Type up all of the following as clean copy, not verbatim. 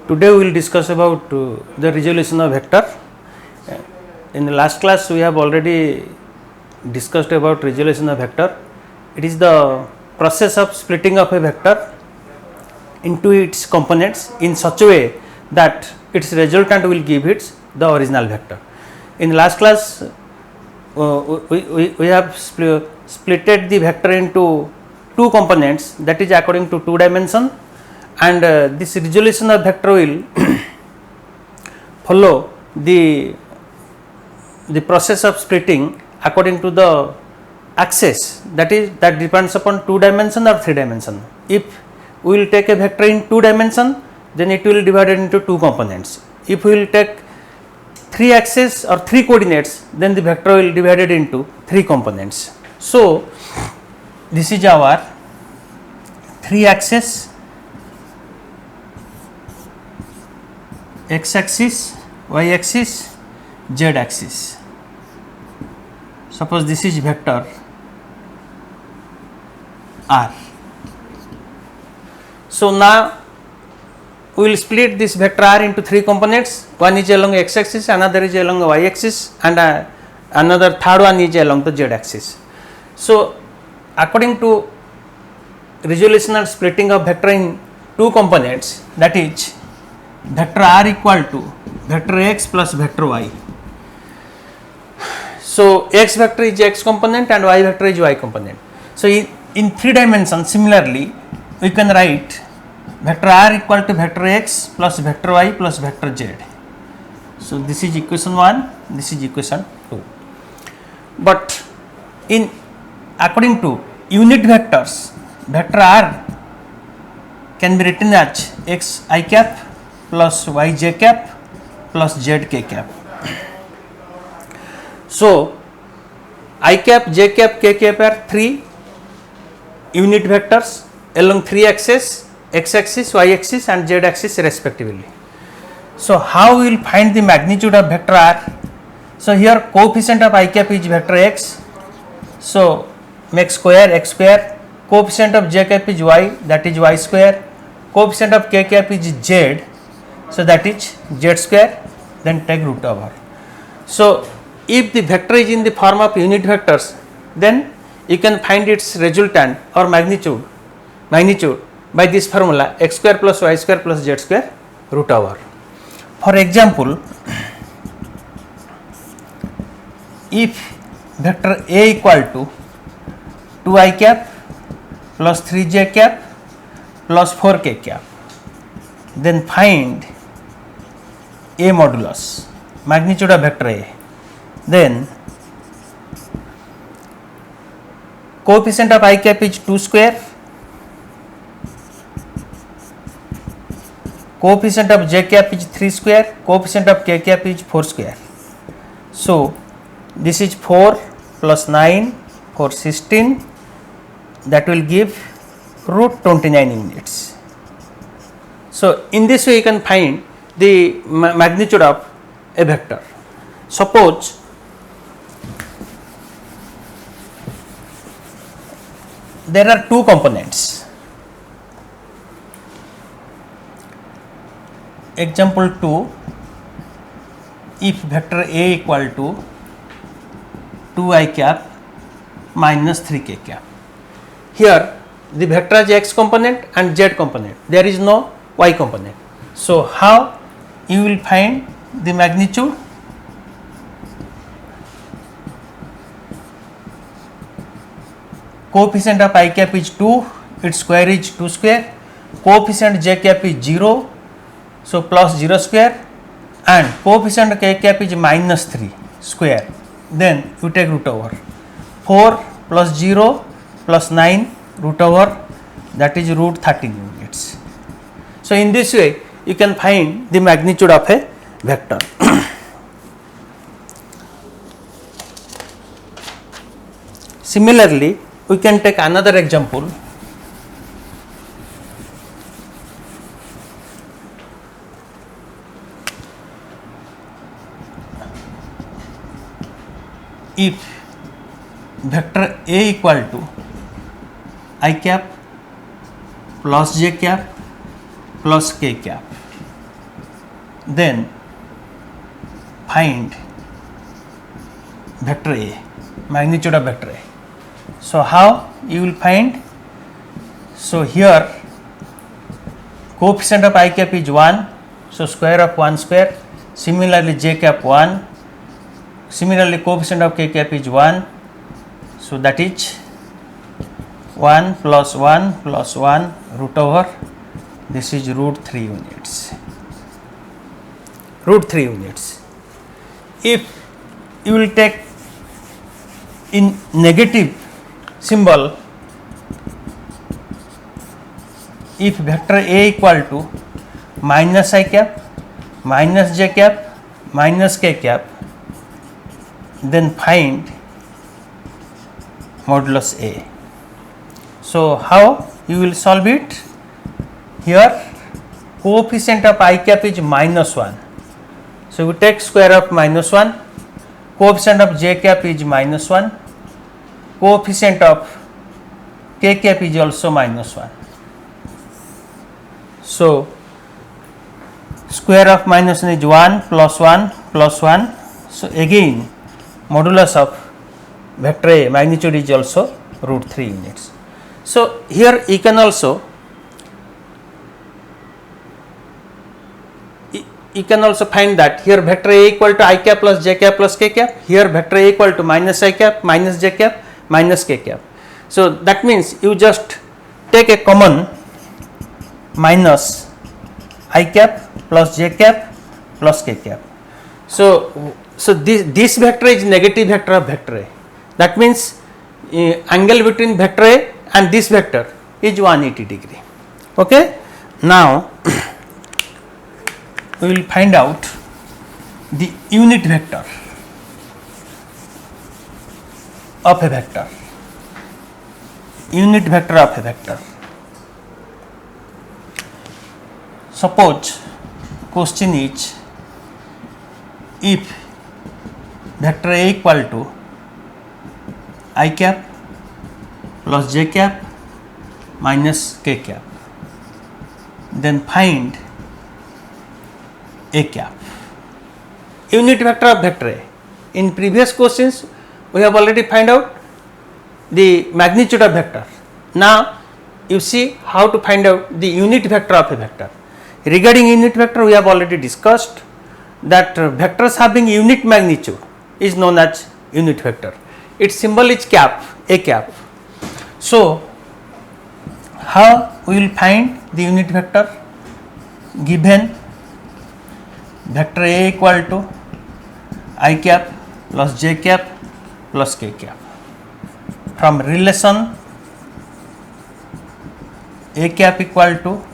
Today we will discuss about the resolution of vector. In the last class we have already discussed about resolution of vector. It is the process of splitting of a vector into its components in such a way that its resultant will give the original vector. In the last class we have splitted the vector into two components, that is according to two dimension, and this resolution of vector will follow the process of splitting according to the axis, that depends upon two dimension or three dimension. If we will take a vector in two dimension, then it will be divided into two components. If we will take three axes or three coordinates, then the vector will be divided into three components. So this is our three axis, x axis, y axis, z axis. Suppose this is vector r. So now we will split this vector r into three components. One is along x axis, another is along y axis, and another third one is along the z axis. So according to resolution and splitting of vector in two components, that is vector r equal to vector x plus vector y. So x vector is x component and y vector is y component. So in three dimensions, similarly we can write vector r equal to vector x plus vector y plus vector z. So this is equation 1, this is equation 2. But in according to unit vectors, vector r can be written as x I cap plus y j cap plus z k cap. So I cap, j cap, k cap are three unit vectors along three axes, x axis, y axis and z axis respectively. So how we will find the magnitude of vector r? So here coefficient of I cap is vector x, so make square x square. Coefficient of j cap is y, that is y square. Coefficient of k cap is z, so that is z square, then take root over. So if the vector is in the form of unit vectors, then you can find its resultant or magnitude by this formula x square plus y square plus z square root over. For example, if vector a equal to 2i cap plus 3j cap plus 4k cap, then find a modulus, magnitude of vector a. Then coefficient of I cap is 2 square, coefficient of j cap is 3 square, coefficient of k cap is 4 square. So this is 4 plus 9 for 16, that will give root 29 units. So in this way you can find the magnitude of a vector. Suppose there are two components. Example 2, if vector a equal to 2i cap minus 3k cap. Here the vector is x component and z component, there is no y component. So how you will find the magnitude? Coefficient of I cap is 2, its square is 2 square, coefficient j cap is 0, so plus 0 square, and coefficient k cap is minus 3 square, then you take root over. 4 plus 0 plus 9 root over, that is root 13 units. So in this way you can find the magnitude of a vector. Similarly, we can take another example. If vector a equal to I cap plus j cap plus k cap, then find vector A, magnitude of vector A. So how you will find? So here coefficient of I cap is 1, so square of 1 square. Similarly j cap 1, similarly coefficient of k cap is 1, so that is 1 plus 1 plus 1 root over, this is root 3 units. Root 3 units. If you will take in negative symbol, if vector A equal to minus I cap, minus j cap, minus k cap, then find modulus A. So how you will solve it? Here coefficient of I cap is minus 1. So we take square of minus 1, coefficient of j cap is minus 1, coefficient of k cap is also minus 1. So square of minus 1 is 1 plus 1 plus 1. So again modulus of vector A magnitude is also root 3 units. So here you can also find that here vector A equal to I cap plus j cap plus k cap, here vector A equal to minus I cap minus j cap minus k cap. So that means you just take a common minus I cap plus j cap plus k cap. So this vector is negative vector of vector A. That means angle between vector A and this vector is 180 degree. Okay. Now we will find out the unit vector of a vector. Unit vector of a vector. Suppose question is, if vector A equal to I cap plus j cap minus k cap, then find A cap. Unit vector of vector A. In previous questions we have already find out the magnitude of vector. Now you see how to find out the unit vector of a vector. Regarding unit vector, we have already discussed that vectors having unit magnitude is known as unit vector. Its symbol is cap, A cap. So how we will find the unit vector? Given vector A equal to I cap plus j cap plus k cap. From relation A cap equal to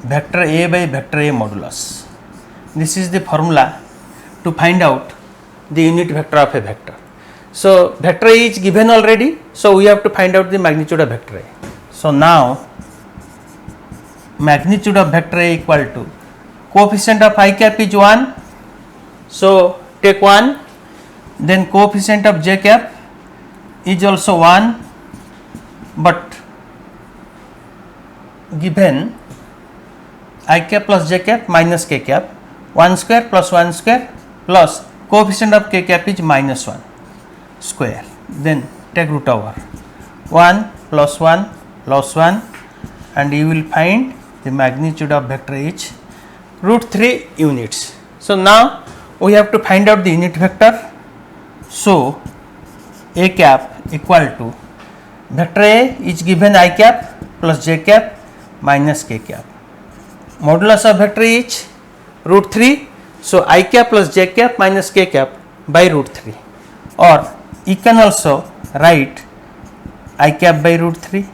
vector A by vector A modulus. This is the formula to find out the unit vector of a vector. So vector A is given already, so we have to find out the magnitude of vector A. So now magnitude of vector A equal to coefficient of I cap is 1, so take 1, then coefficient of j cap is also 1, but given I cap plus j cap minus k cap, 1 square plus 1 square plus coefficient of k cap is minus 1 square, then take root over 1 plus 1 plus 1, and you will find the magnitude of vector is root 3 units. So now we have to find out the unit vector. So A cap equal to vector A is given I cap plus j cap minus k cap. Modulus of vector is root 3. So I cap plus j cap minus k cap by root 3, or you can also write I cap by root 3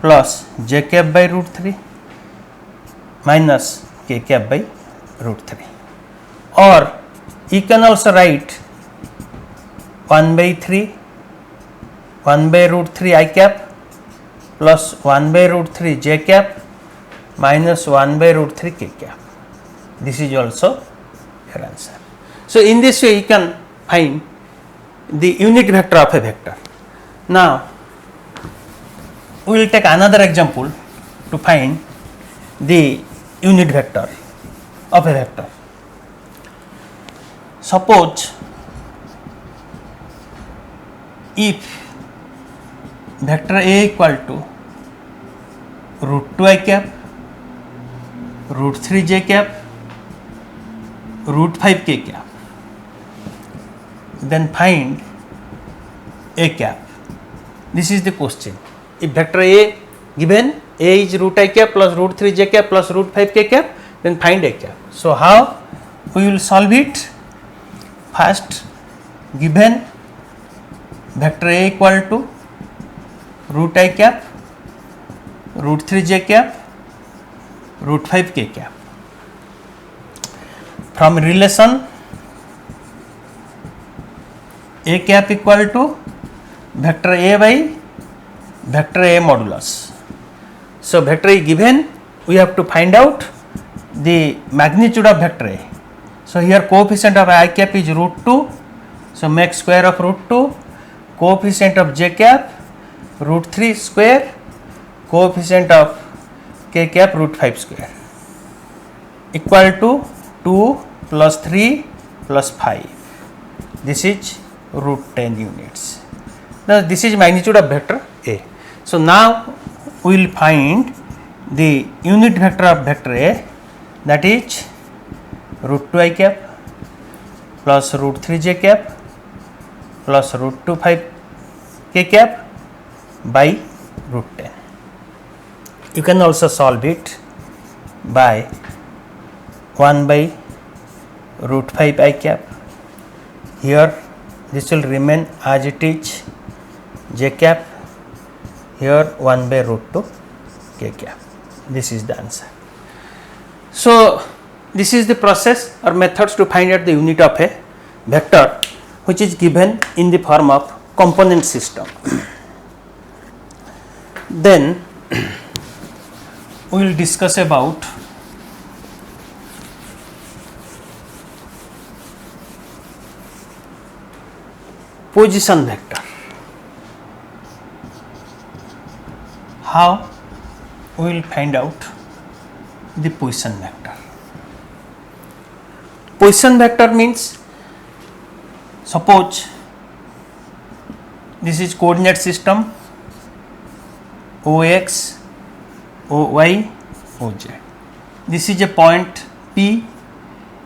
plus j cap by root 3 minus k cap by root 3, or you can also write 1 by 3 1 by root 3 I cap plus 1 by root 3 j cap minus 1 by root 3 k cap. This is also your answer. So in this way you can find the unit vector of a vector. Now we will take another example to find the unit vector of a vector. Suppose if vector A equal to root 2 I cap, root 3 j cap, root 5 k cap, then find A cap. This is the question. If vector A given, A is root I cap plus root 3 j cap plus root 5 k cap, then find A cap. So how we will solve it? First, given vector A equal to root I cap, root 3 j cap, root 5 k cap. From relation A cap equal to vector A by vector A modulus. So vector A given, we have to find out the magnitude of vector A. So here coefficient of I cap is root 2, so make square of root 2, coefficient of j cap root 3 square, coefficient of k cap root 5 square, equal to 2 plus 3 plus 5. This is root 10 units. Now this is magnitude of vector A. So now we will find the unit vector of vector A, that is root 2 I cap plus root 3 j cap plus root 2 5 k cap by root 10. You can also solve it by 1 by root 5 I cap. Here this will remain as it is j cap, here 1 by root 2 k cap. This is the answer. So this is the process or methods to find out the unit of a vector which is given in the form of component system. Then we will discuss about position vector. How we will find out the position vector. Position vector means, suppose this is coordinate system Ox, Oy, Oz. This is a point P,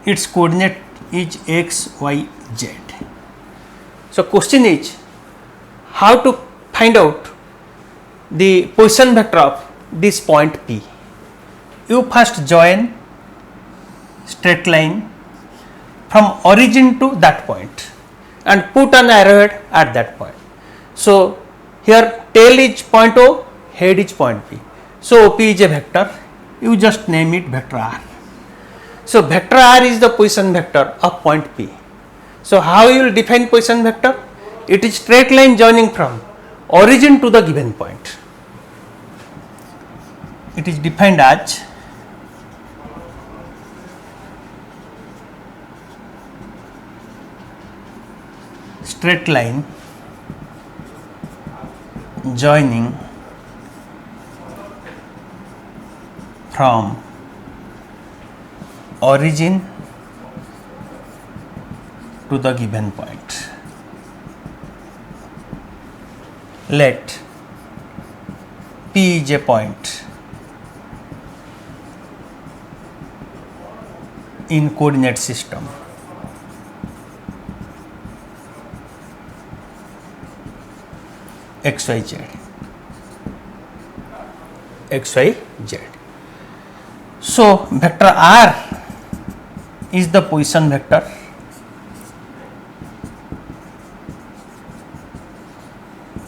its coordinate is x, y, z. So question is how to find out the position vector of this point P. You first join straight line from origin to that point and put an arrowhead at that point. So here tail is point O, head is point P. So OP is a vector, you just name it vector R. So vector R is the position vector of point P. So how you will define position vector? It is straight line joining from origin to the given point. It is defined as straight line joining from origin to the given point. Let P is a point in coordinate system XYZ. XYZ. So vector R is the position vector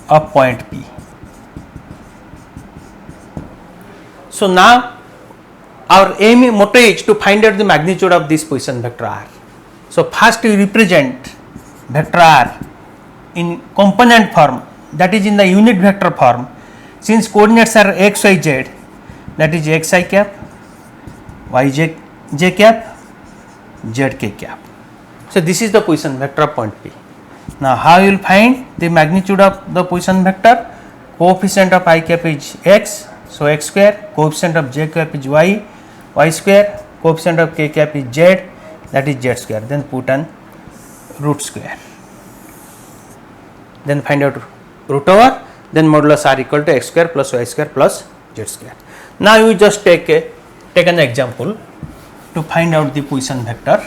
of point P. So now our aim motto is to find out the magnitude of this position vector R. So first we represent vector R in component form, that is in the unit vector form. Since coordinates are x, y, z, that is xi cap, yj j cap, zk cap. So this is the position vector of point P. Now how you will find the magnitude of the position vector? Coefficient of I cap is x, so x square, coefficient of j cap is y, y square, coefficient of k cap is z, that is z square, then put an root square, then find out root over, then modulus r equal to x square plus y square plus z square. Now you just take an example to find out the Poisson vector.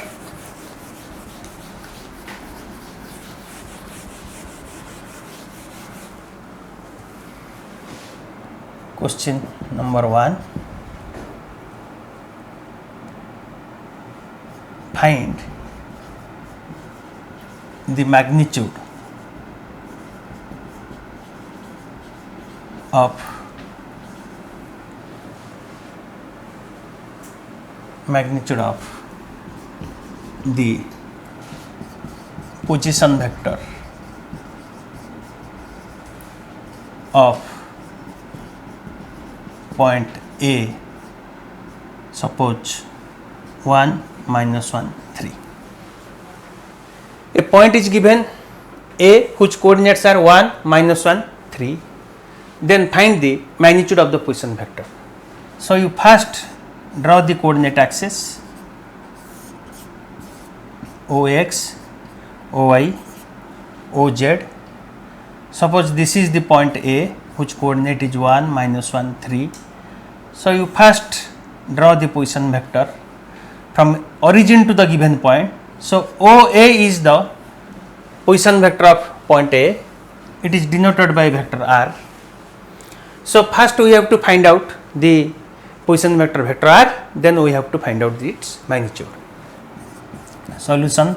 Question number 1. Find the magnitude of the position vector of point A, suppose 1, -1, 3. A point is given A whose coordinates are 1, -1, 3. Then find the magnitude of the Poisson vector. So you first draw the coordinate axis OX, OY, OZ. Suppose this is the point A whose coordinate is 1, -1, 3. So you first draw the Poisson vector from origin to the given point. So OA is the Poisson vector of point A. It is denoted by vector R. So first we have to find out the Poisson vector R, then we have to find out its magnitude. Solution.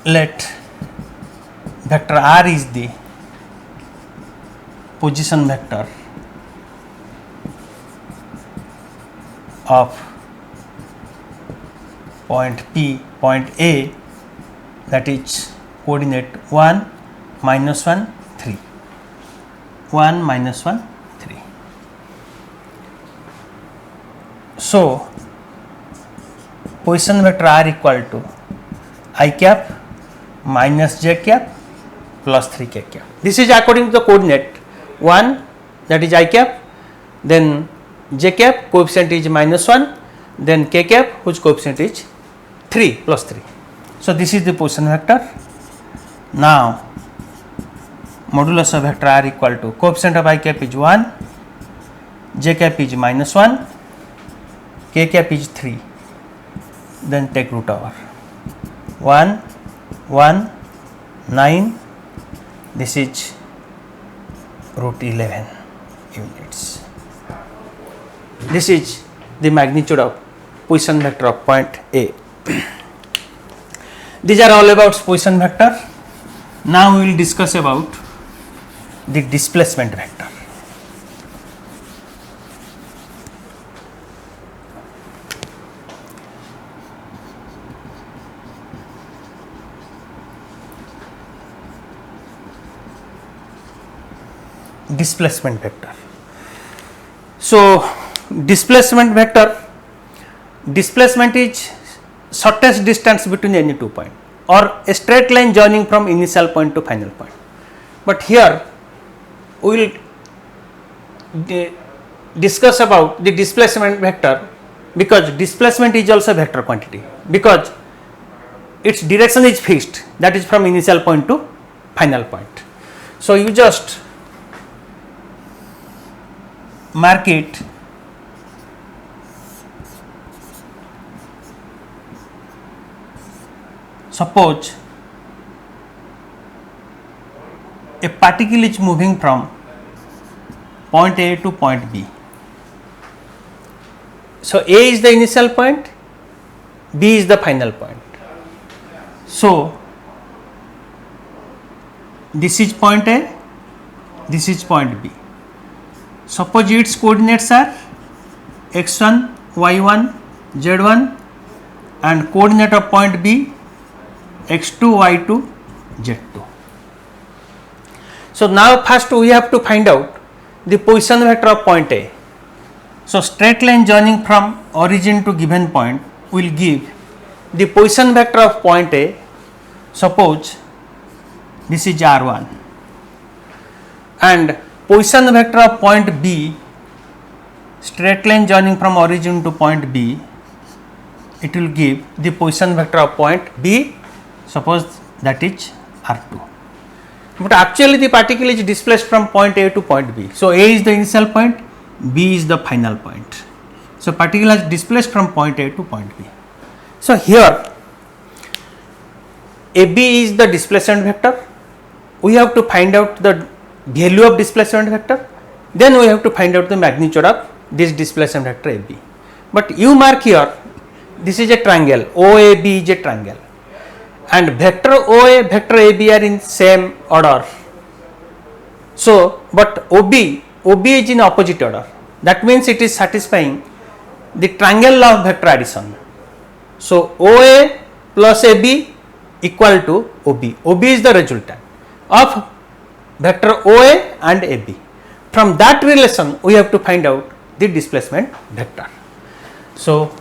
Let vector R is the position vector of point P, point A, that is coordinate 1, -1, 3. 1, -1, 3. So Poisson vector R equal to I cap minus j cap plus 3k cap. This is according to the coordinate 1, that is I cap, then j cap coefficient is -1, then k cap whose coefficient is 3 plus 3. So this is the Poisson vector. Now modulus of vector R equal to coefficient of I cap is 1, j cap is -1, k cap is 3, then take root over 1, 1, 9, this is root 11 units. This is the magnitude of Poisson vector of point A. These are all about Poisson vector. Now we will discuss about the displacement vector. Displacement vector. So displacement vector, displacement is shortest distance between any two points or a straight line joining from initial point to final point. But here we will discuss about the displacement vector, because displacement is also vector quantity, because its direction is fixed, that is from initial point to final point. So you just mark it suppose a particle is moving from point A to point B. So A is the initial point, B is the final point. So this is point A, this is point B. Suppose its coordinates are x1, y1, z1, and coordinate of point B x2, y2, z2. So now first we have to find out the Poisson vector of point A. So straight line joining from origin to given point will give the Poisson vector of point A. Suppose this is R1 and position vector of point B, straight line joining from origin to point B, it will give the position vector of point B, suppose that is R2. But actually the particle is displaced from point A to point B. So, A is the initial point, B is the final point. So, particle is displaced from point A to point B. So, here AB is the displacement vector. We have to find out the value of displacement vector, then we have to find out the magnitude of this displacement vector AB. But you mark here, this is a triangle, OAB is a triangle, and vector OA, vector AB are in same order. So, but OB is in opposite order. That means it is satisfying the triangle law of vector addition. So, OA plus AB equal to OB. OB is the resultant of vector OA and AB. From that relation, we have to find out the displacement vector. So,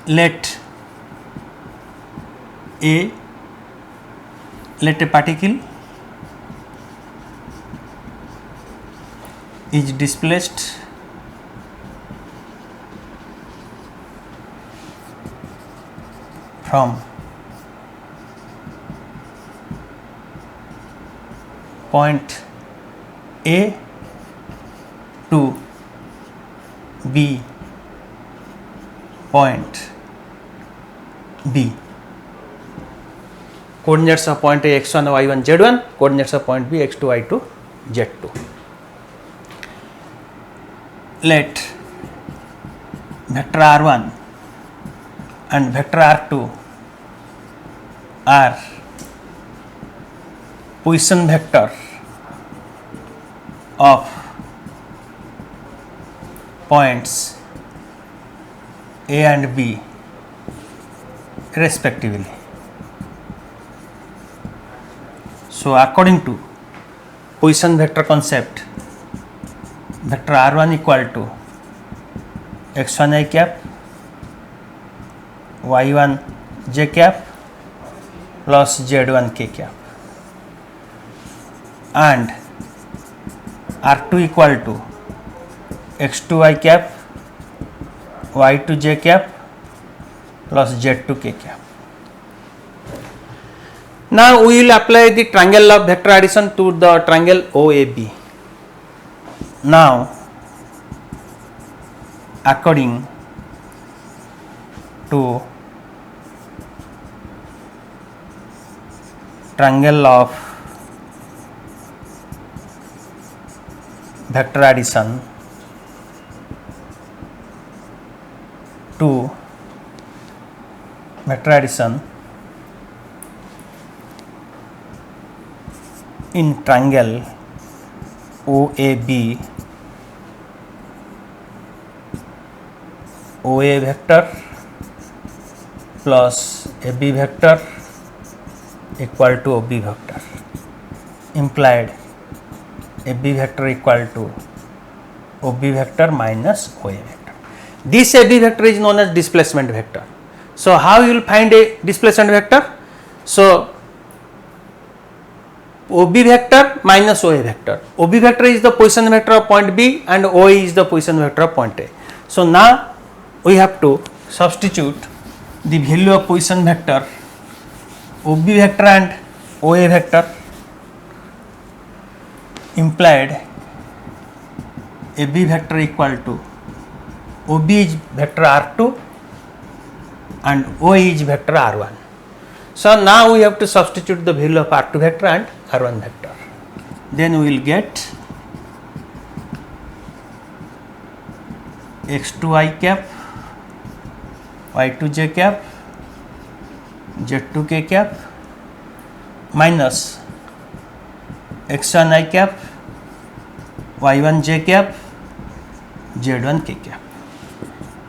let a particle is displaced from point A to B point B. Coordinates of point A x1, y1, z1, coordinates of point B x2, y2, z2. Let vector r1 and vector r2 are position vector of points A and B respectively. So, according to position vector concept, vector r1 equal to x1 I cap, y1 j cap plus z1 k cap, and r2 equal to x2 I cap, y2 j cap plus z2 k cap. Now, we will apply the triangle law of vector addition to the triangle OAB. Now, according to triangle of vector addition to vector addition in triangle OAB, OA vector plus AB vector equal to OB vector, implied AB vector equal to OB vector minus OA vector. This AB vector is known as displacement vector. So, how you will find a displacement vector? So, OB vector minus OA vector. OB vector is the position vector of point B and OA is the position vector of point A. So, now we have to substitute the value of position vector OB vector and OA vector, implied AB vector equal to OB is vector R2 and OA is vector R1. So, now we have to substitute the value of R2 vector and R1 vector. Then we will get x2 I cap, y2 j cap, z2 k cap minus x1 I cap, y1 j cap, z1 k cap.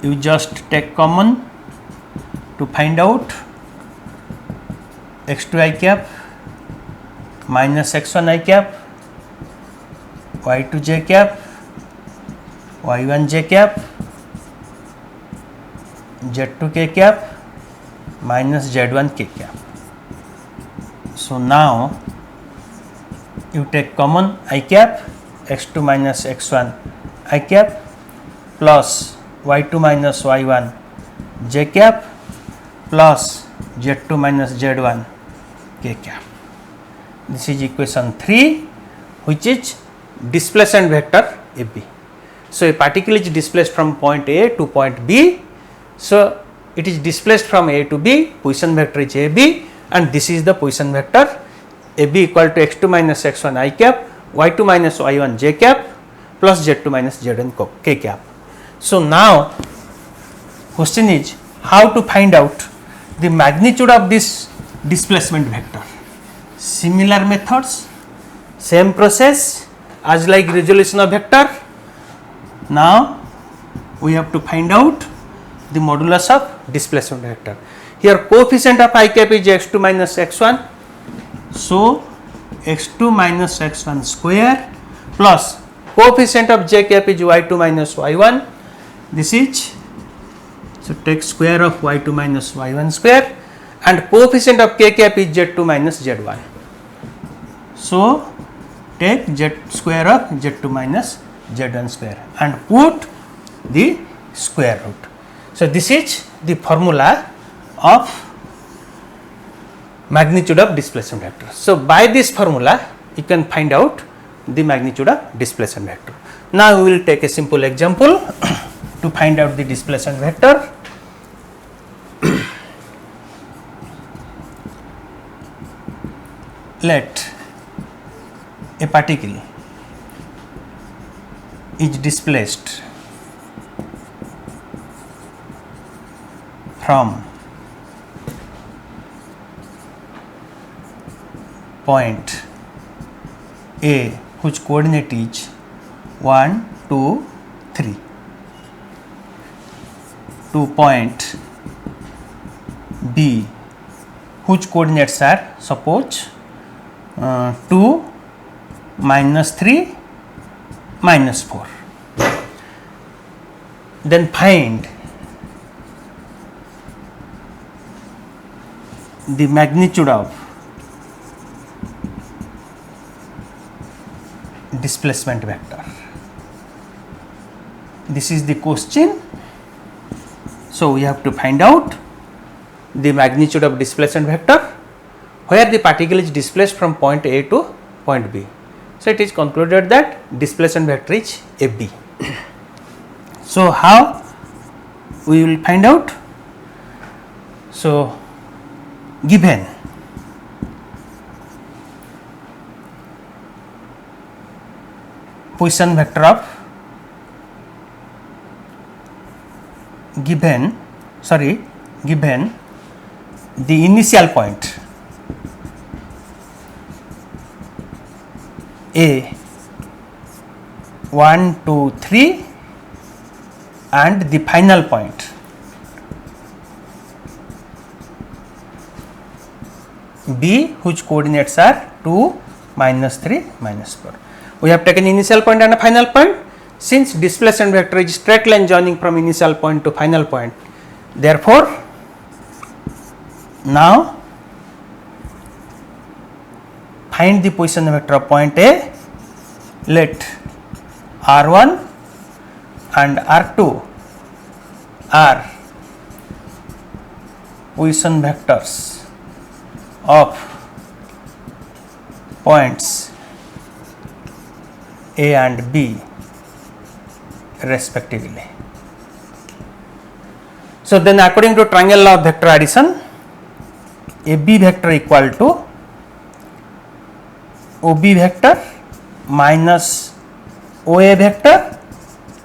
You just take common to find out x2 I cap minus x1 I cap, y2 j cap, y1 j cap, z2 k cap minus z1 k cap. So, now you take common I cap x2 minus x1 I cap plus y2 minus y1 j cap plus z2 minus z1 k cap. This is equation 3, which is displacement vector AB. So, a particle is displaced from point A to point B. So, it is displaced from A to B, position vector is AB, and this is the position vector AB equal to x2 minus x1 I cap, y2 minus y1 j cap plus z2 minus z1 k cap. So, now question is how to find out the magnitude of this displacement vector. Similar methods, same process as like resolution of vector. Now we have to find out the modulus of displacement vector. Here coefficient of I cap is x2 minus x1. So x2 minus x1 square plus coefficient of j cap is y2 minus y1. This is, so take square of y2 minus y1 square, and coefficient of k cap is z2 minus z1. So take z square of z2 minus z1 square and put the square root. So this is the formula of magnitude of displacement vector. So by this formula you can find out the magnitude of displacement vector. Now we will take a simple example to find out the displacement vector. Let a particle is displaced from point A, whose coordinate is 1, 2, 3, to point B, whose coordinates are suppose 2, minus 3, minus 4. Then find the magnitude of displacement vector. This is the question. So we have to find out the magnitude of displacement vector where the particle is displaced from point A to point B. So it is concluded that displacement vector is AB. So how we will find out? So given position vector of given the initial point A 1, 2, 3 and the final point B, whose coordinates are 2, minus 3, minus 4. We have taken initial point and a final point. Since displacement vector is straight line joining from initial point to final point, therefore now find the position vector of point A. Let R1 and R2 are position vectors of points A and B respectively. So then according to triangle law of vector addition, AB vector equal to OB vector minus OA vector,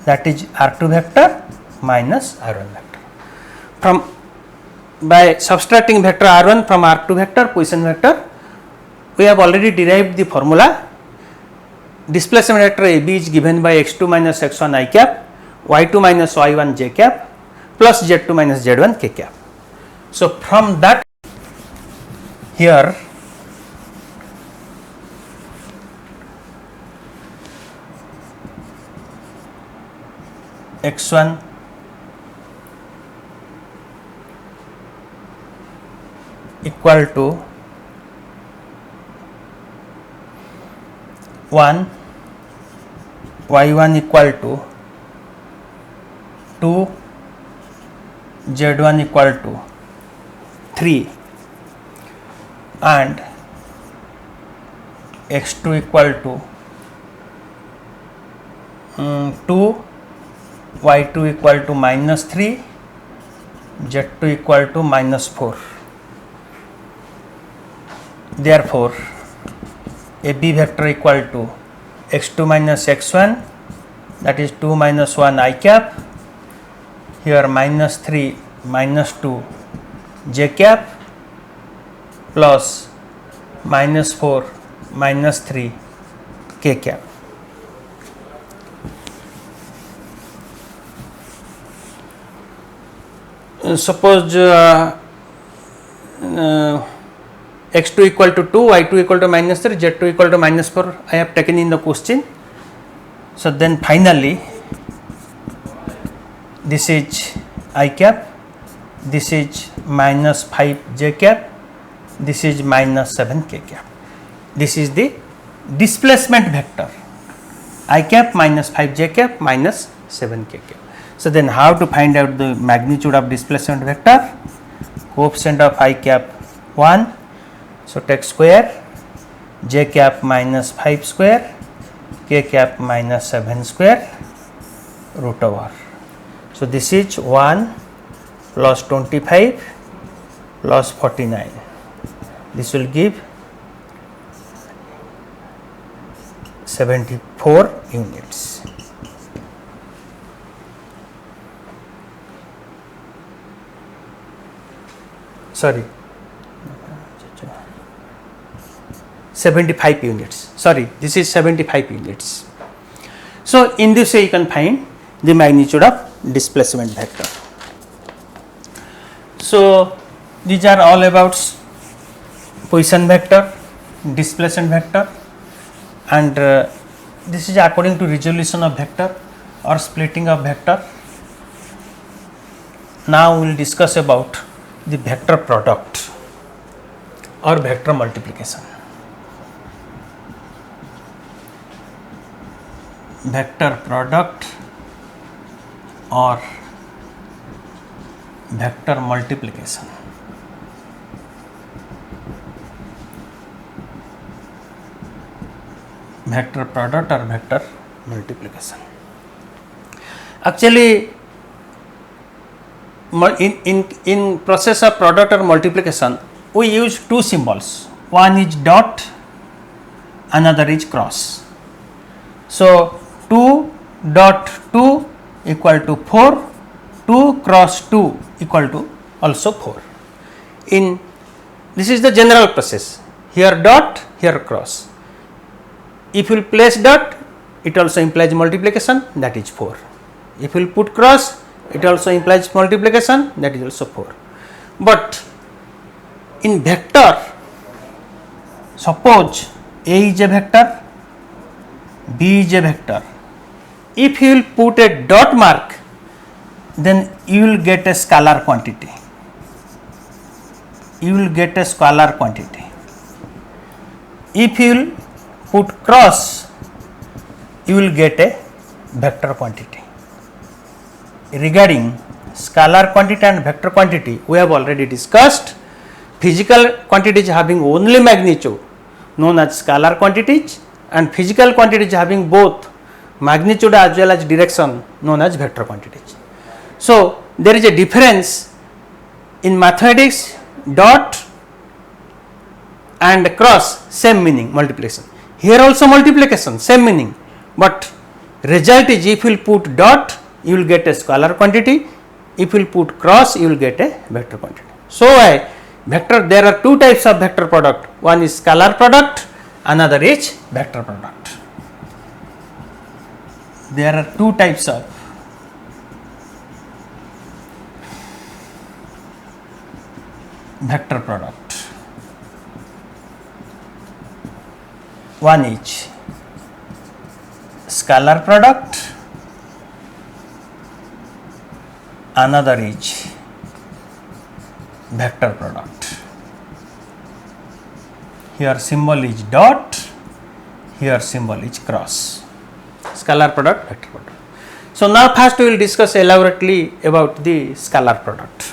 that is R2 vector minus R1 vector. From by subtracting vector R1 from R2 vector, position vector, we have already derived the formula. Displacement vector AB is given by x2 minus x1 I cap, y2 minus y1 j cap plus z2 minus z1 k cap. So from that, here x1 equal to 1, y1 equal to 2, z1 equal to 3 and x2 equal to 2, y2 equal to -3, z2 equal to -4. Therefore, a b vector equal to x2 minus x1, that is 2 minus 1 I cap, here -3 -2 j cap plus -4 -3 k cap. Suppose x2 equal to 2, y2 equal to -3, z2 equal to -4 I have taken in the question. So then finally this is I cap, this is -5 j cap, this is -7 k cap. This is the displacement vector, I cap -5 j cap -7 k cap. So then how to find out the magnitude of displacement vector? Coefficient of I cap 1, so take square, j cap -5 square, k cap -7 square, root over. So this is 1 plus 25 plus 49. This will give 74 units. Sorry, 75 units. Sorry, this is 75 units. So in this way you can find the magnitude of displacement vector. So these are all about Poisson vector, displacement vector, and this is according to resolution of vector or splitting of vector. Now we will discuss about the vector product or vector multiplication. Vector product or vector multiplication. Vector product or vector multiplication. Actually, in process of product or multiplication, we use two symbols. One is dot, another is cross. So 2 dot 2 equal to 4, 2 cross 2 equal to also 4. This is the general process. Here dot, here cross. If you place dot, it also implies multiplication, that is 4. If you put cross, it also implies multiplication, that is also 4. But in vector, suppose A is a vector, B is a vector. If you will put a dot mark, then you will get a scalar quantity. You will get a scalar quantity. If you will put cross, you will get a vector quantity. Regarding scalar quantity and vector quantity, we have already discussed. Physical quantities having only magnitude known as scalar quantities, and physical quantities having both magnitude as well as direction known as vector quantities. So there is a difference in mathematics. Dot and cross, same meaning, multiplication. Here also multiplication, same meaning, but result is if you will put dot, you will get a scalar quantity. If you will put cross, you will get a vector quantity. So vector, there are two types of vector product. One is scalar product, another is vector product. There are two types of vector product. One is scalar product, another is vector product. Here symbol is dot, here symbol is cross. Scalar product, vector product. So now first we will discuss elaborately about the scalar product.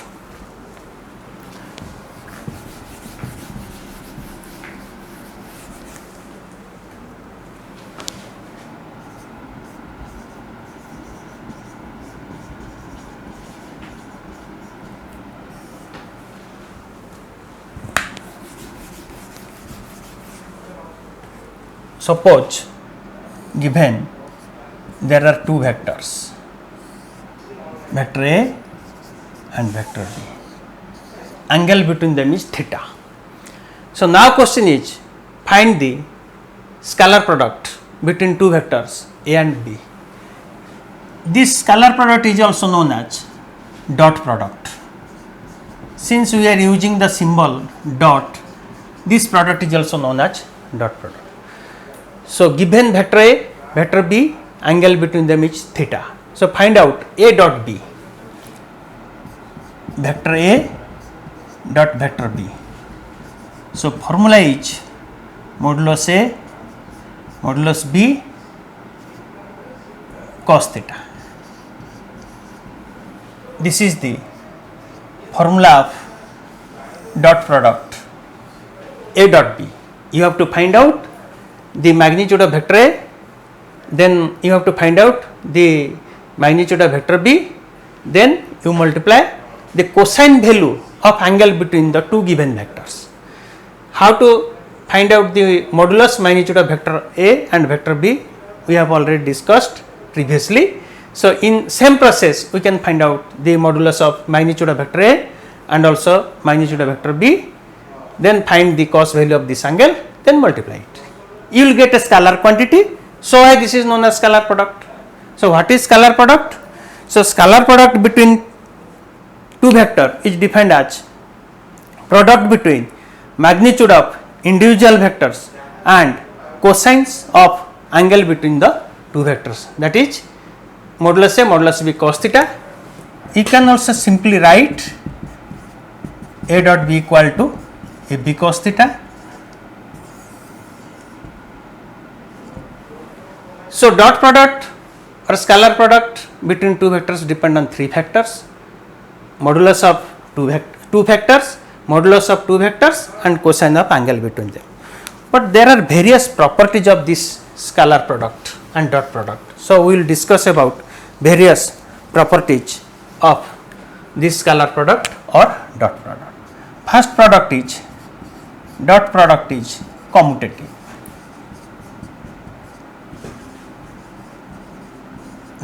Suppose given there are two vectors, vector A and vector B. Angle between them is theta. So now question is find the scalar product between two vectors A and B. This scalar product is also known as dot product. Since we are using the symbol dot, this product is also known as dot product. So given vector A, vector B, angle between them is theta. So find out A dot B. Vector A dot vector B. So formula is modulus A modulus B cos theta. This is the formula of dot product A dot B. You have to find out the magnitude of vector A, then you have to find out the magnitude of vector B, then you multiply the cosine value of angle between the two given vectors. How to find out the modulus magnitude of vector A and vector B, we have already discussed previously. So in same process we can find out the modulus of magnitude of vector A and also magnitude of vector B, then find the cos value of this angle, then multiply it. You will get a scalar quantity. So why this is known as scalar product. So what is scalar product? So scalar product between two vector is defined as product between magnitude of individual vectors and cosines of angle between the two vectors, that is modulus A modulus B cos theta. You can also simply write A dot B equal to A B cos theta. So dot product or scalar product between two vectors depend on three factors: modulus of two vectors, modulus of two vectors, and cosine of angle between them. But there are various properties of this scalar product and dot product. So we will discuss about various properties of this scalar product or dot product. First product is dot product is commutative.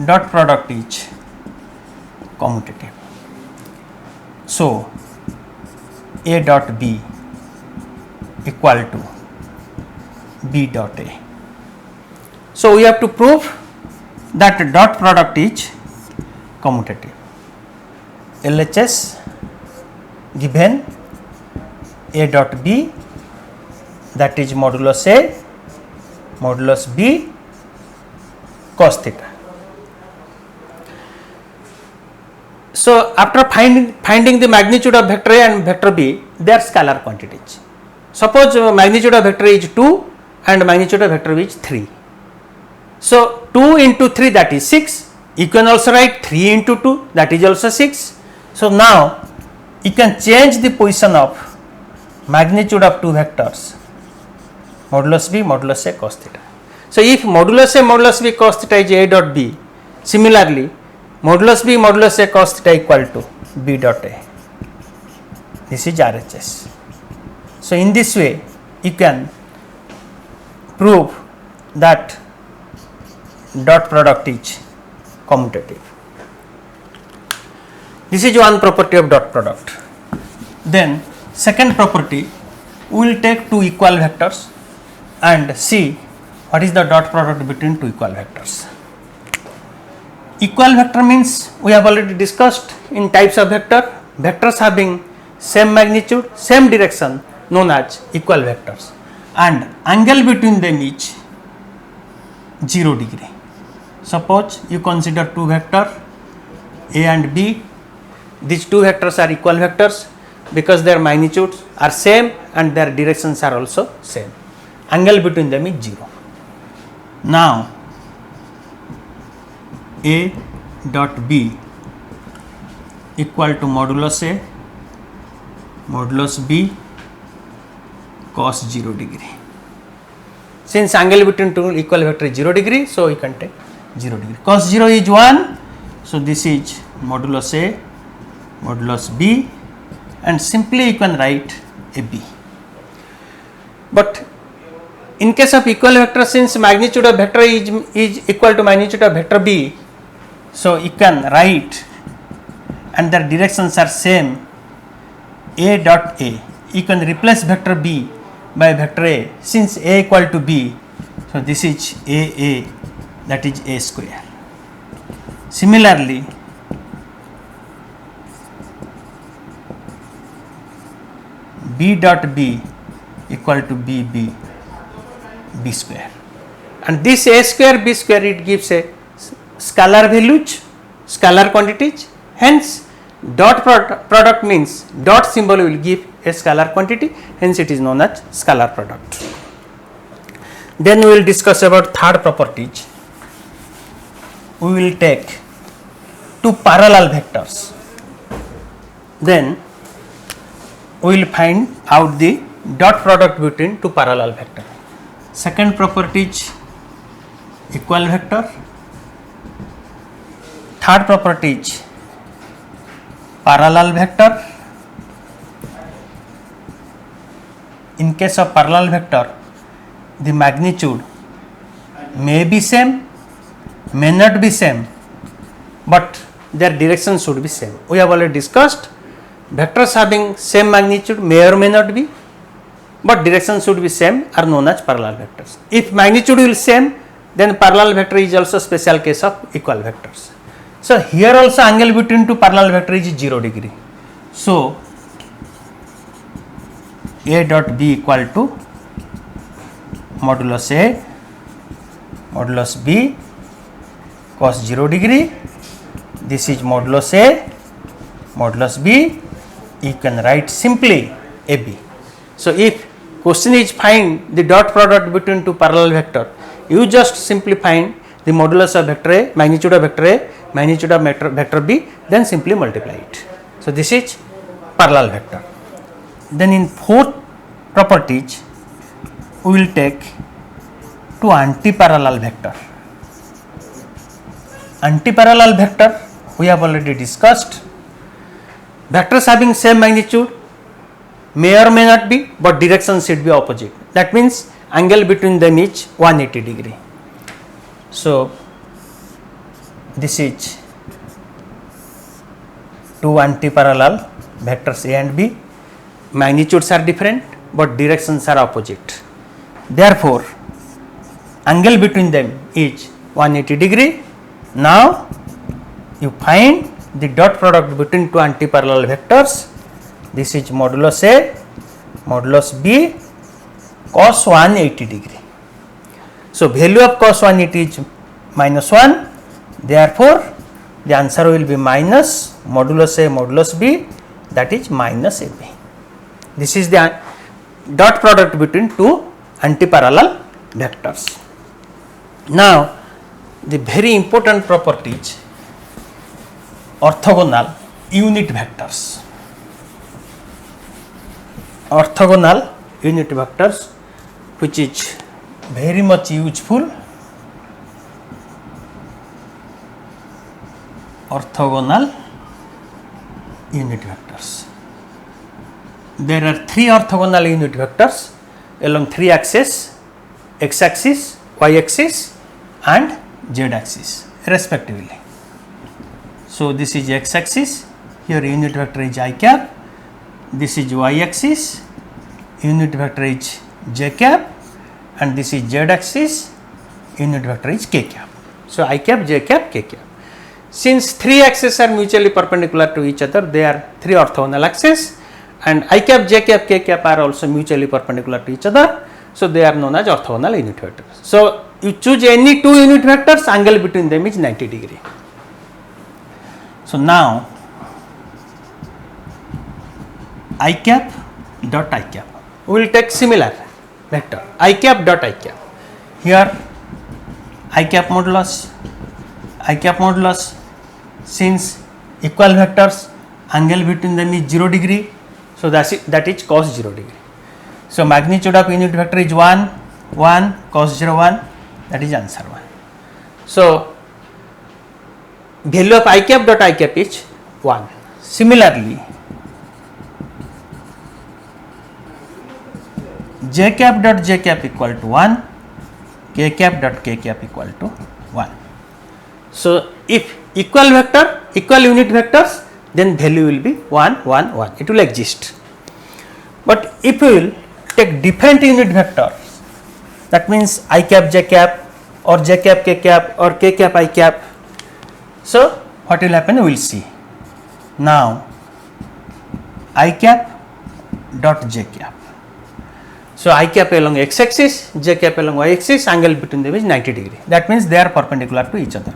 Dot product is commutative. So A dot B equal to B dot A. So we have to prove that dot product is commutative. LHS given A dot B, that is modulus A modulus B cos theta. So after finding the magnitude of vector A and vector B, they are scalar quantities. Suppose magnitude of vector A is 2 and magnitude of vector B is 3. So 2 into 3, that is 6. You can also write 3 into 2, that is also 6. So now you can change the position of magnitude of two vectors, modulus B modulus A cos theta. So if modulus A modulus B cos theta is A dot B, similarly modulus B modulus A cos theta equal to B dot A. This is RHS. So in this way you can prove that dot product is commutative. This is one property of dot product. Then second property, we will take two equal vectors and see what is the dot product between two equal vectors. Equal vector means we have already discussed in types of vector, vectors having same magnitude, same direction, known as equal vectors, and angle between them is 0 degree. Suppose you consider two vector A and B. These two vectors are equal vectors because their magnitudes are same and their directions are also same. Angle between them is 0. Now A dot B equal to modulus A modulus B cos 0 degree. Since angle between two equal vector is 0 degree, so we can take 0 degree. Cos 0 is 1, so this is modulus A modulus B, and simply you can write a B. But in case of equal vector, since magnitude of vector is equal to magnitude of vector B, so you can write and their directions are same, A dot A. You can replace vector B by vector A, since A equal to B, so this is A, that is A square. Similarly, B dot B equal to B square, and this A square B square, it gives a scalar values, scalar quantities. Hence dot product means dot symbol will give a scalar quantity, hence it is known as scalar product. Then we will discuss about third properties. We will take two parallel vectors, then we will find out the dot product between two parallel vectors. Second property is equal vector. Third property is parallel vector. In case of parallel vector, the magnitude may be same, may not be same, but their direction should be same. We have already discussed vectors having same magnitude may or may not be, but direction should be same, are known as parallel vectors. If magnitude will same, then parallel vector is also special case of equal vectors. So here also angle between two parallel vectors is 0 degree. So A dot B equal to modulus A modulus B cos 0 degree. This is modulus A modulus B. You can write simply AB. So if question is find the dot product between two parallel vector, you just simply find the modulus of vector A, magnitude of vector A, magnitude of vector B, then simply multiply it. So this is parallel vector. Then in fourth properties, we will take two anti-parallel vector. Anti-parallel vector we have already discussed. Vectors having same magnitude may or may not be, but direction should be opposite. That means angle between them is 180 degree. So this is two anti-parallel vectors A and B. Magnitudes are different, but directions are opposite. Therefore, angle between them is 180 degree. Now you find the dot product between two anti-parallel vectors. This is modulus A modulus B cos 180 degree. So value of cos 180 is minus 1. Therefore, the answer will be minus modulus A modulus B, that is minus AB. This is the dot product between two anti-parallel vectors. Now the very important property is orthogonal unit vectors. Orthogonal unit vectors, which is very much useful. Orthogonal unit vectors. There are three orthogonal unit vectors along three axes, x axis, y axis and z axis respectively. So this is x axis, here unit vector is I cap, this is y axis, unit vector is j cap, and this is z axis, unit vector is k cap. So I cap, j cap, k cap. Since three axes are mutually perpendicular to each other, they are three orthogonal axes, and I cap, j cap, k cap are also mutually perpendicular to each other. So they are known as orthogonal unit vectors. So you choose any two unit vectors, angle between them is 90 degree. So now I cap dot I cap, we will take similar vector I cap dot I cap. Here I cap modulus, since equal vectors, angle between them is 0 degree, so that is cos 0 degree. So magnitude of unit vector is 1 cos 0 1, that is answer 1. So value of I cap dot I cap is 1. Similarly, j cap dot j cap equal to 1, k cap dot k cap equal to 1. So if equal unit vectors, then value will be 1 1 1, it will exist. But if we will take different unit vectors, that means I cap j cap or j cap k cap or k cap I cap, so what will happen, we will see. Now I cap dot j cap, so I cap along x axis, j cap along y axis, angle between them is 90 degree, that means they are perpendicular to each other.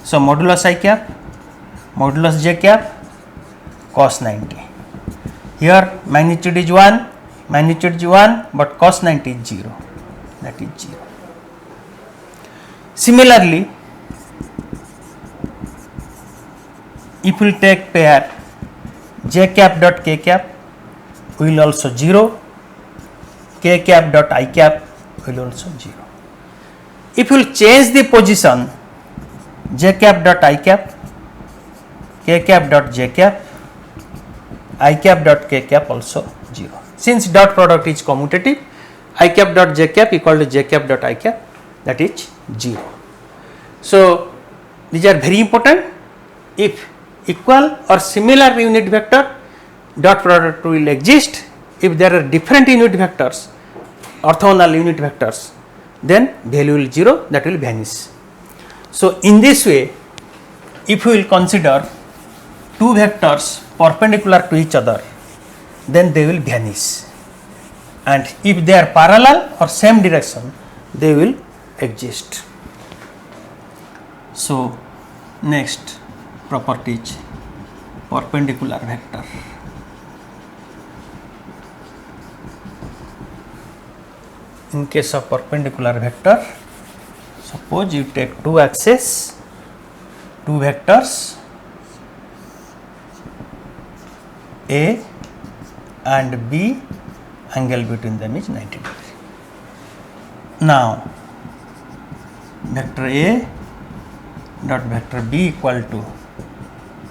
So modulus I cap, modulus j cap, cos 90. Here magnitude is 1, but cos 90 is 0, that is 0. Similarly, if we will take pair j cap dot k cap, will also 0, k cap dot I cap will also 0. If we will change the position, j cap dot I cap, k cap dot j cap, I cap dot k cap also 0. Since dot product is commutative, I cap dot j cap equal to j cap dot I cap, that is 0. So these are very important. If equal or similar unit vector, dot product will exist. If there are different unit vectors, orthogonal unit vectors, then value will 0, that will vanish. So in this way, if we will consider two vectors perpendicular to each other, then they will vanish, and if they are parallel or same direction, they will exist. So next property is perpendicular vector. In case of perpendicular vector, suppose you take two axes, two vectors A and B, angle between them is 90 degree. Now vector A dot vector B equal to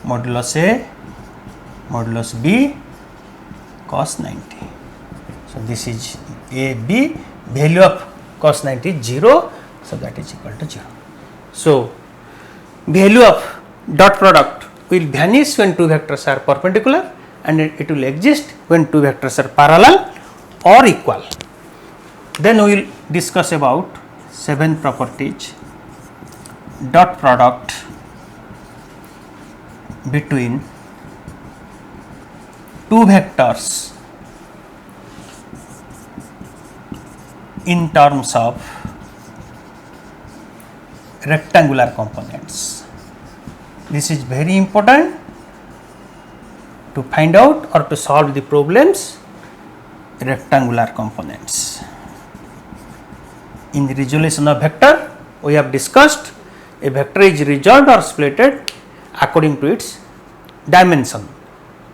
modulus A modulus B cos 90. So this is A B, value of cos 90 is 0, so that is equal to 0. So value of dot product will vanish when two vectors are perpendicular, and it will exist when two vectors are parallel or equal. Then we will discuss about 7 properties. Dot product between two vectors in terms of rectangular components. This is very important to find out or to solve the problems. Rectangular components. In the resolution of vector, we have discussed a vector is resolved or splitted according to its dimension,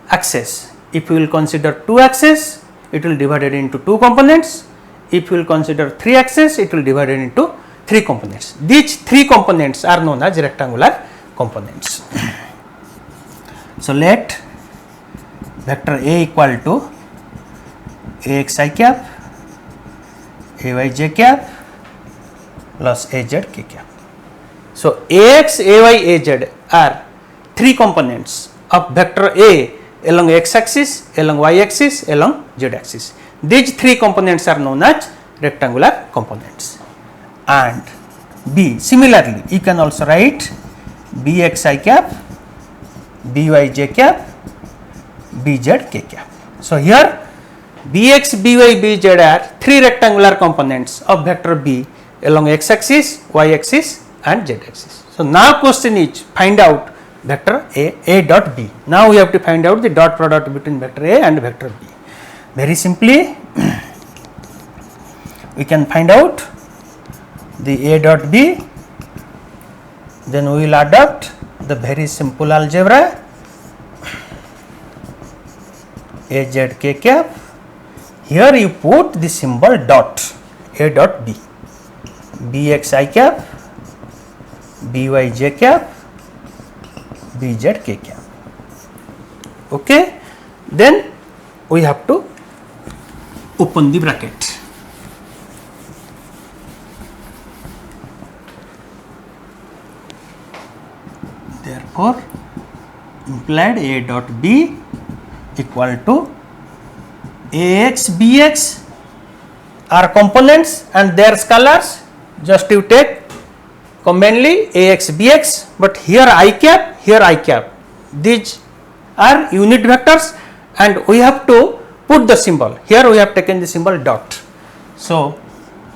axis. If you will consider 2 axes, it will divide it into 2 components. If you will consider 3 axes, it will divide it into 3 components. These 3 components are known as rectangular components. So let vector A equal to Ax I cap, Ay j cap plus Az k cap. So Ax, Ay, Az are 3 components of vector A along x axis, along y axis, along z axis. These 3 components are known as rectangular components. And B, similarly you can also write Bx I cap, By j cap, Bz k cap. So here Bx, By, Bz are 3 rectangular components of vector B along x axis, y axis and z axis. So now question is find out vector A dot B. Now we have to find out the dot product between vector A and vector B. Very simply we can find out the A dot B then we will adopt the very simple algebra Az k cap. Here you put the symbol dot, A dot B, Bx I cap, By j cap, Bz k cap. Okay, then we have to open the bracket. Therefore, implied A dot B equal to Ax Bx are components and their scalars. Just you take combinedly Ax Bx, but here I cap, these are unit vectors and we have to put the symbol. Here we have taken the symbol dot. So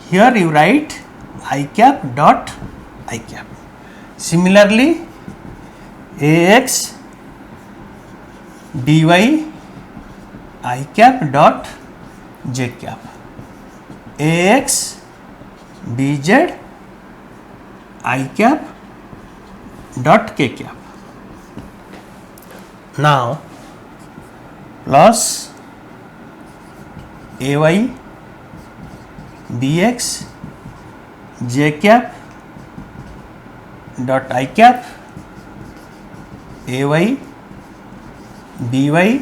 here you write I cap dot I cap. Similarly, Ax By I cap dot j cap, Ax Bz I cap dot k cap. Now plus Ay Bx j cap dot I cap, Ay By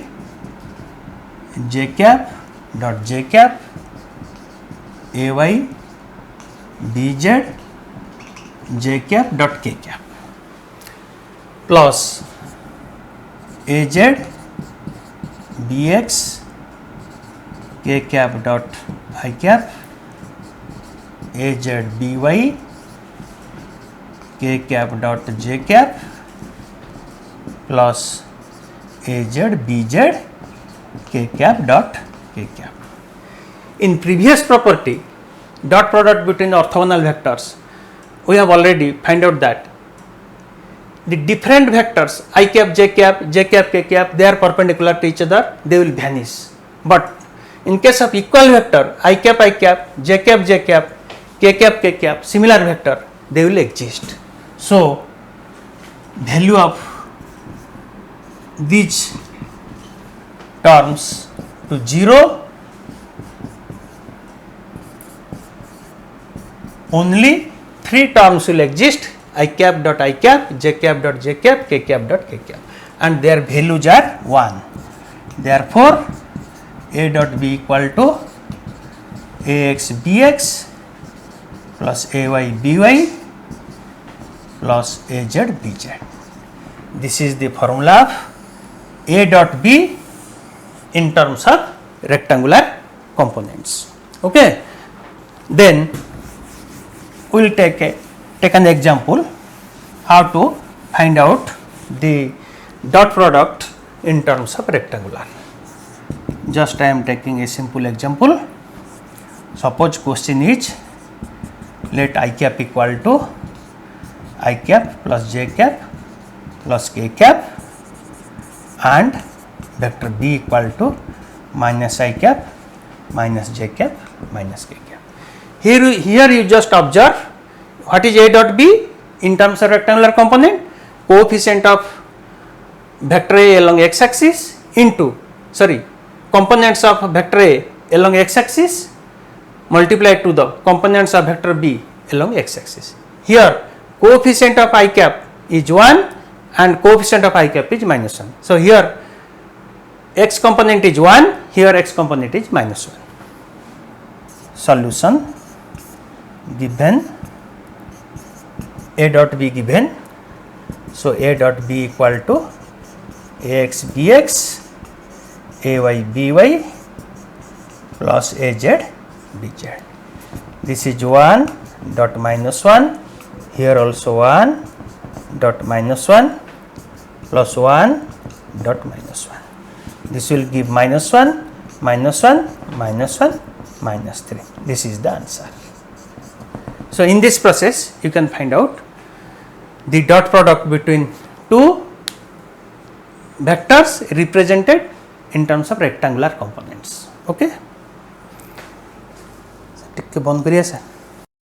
j cap dot j cap, Ay Bz j cap dot k cap plus Az Bx k cap dot I cap, Az By k cap dot j cap plus Az Bz k cap dot k cap. In previous property, dot product between orthogonal vectors, we have already find out that the different vectors I cap, j cap, k cap, they are perpendicular to each other, they will vanish. But in case of equal vector I cap, j cap, k cap, similar vector, they will exist. So value of these terms to 0, only 3 terms will exist, I cap dot I cap, j cap dot j cap, k cap dot k cap, and their values are 1. Therefore, A dot B equal to Ax Bx plus Ay By plus Az Bz. This is the formula of A dot B in terms of rectangular components. Okay. Then we will take an example how to find out the dot product in terms of rectangular. Just I am taking a simple example. Suppose question is, let I cap equal to I cap plus j cap plus k cap and vector B equal to minus I cap minus j cap minus k cap. Here you just observe what is A dot B in terms of rectangular component, coefficient of vector A along x axis into components of vector A along x axis multiplied to the components of vector B along x axis. Here coefficient of I cap is 1 and coefficient of I cap is minus 1. So here x component is 1, here x component is minus 1. Solution given A dot B given. So A dot B equal to Ax Bx, Ay By plus Az Bz. This is 1 dot minus 1, here also 1 dot minus 1 plus 1 dot minus 1. This will give minus 1, minus 1, minus 1, minus 3. This is the answer. So in this process you can find out the dot product between two vectors represented in terms of rectangular components. Okay. Take bond kariye sir.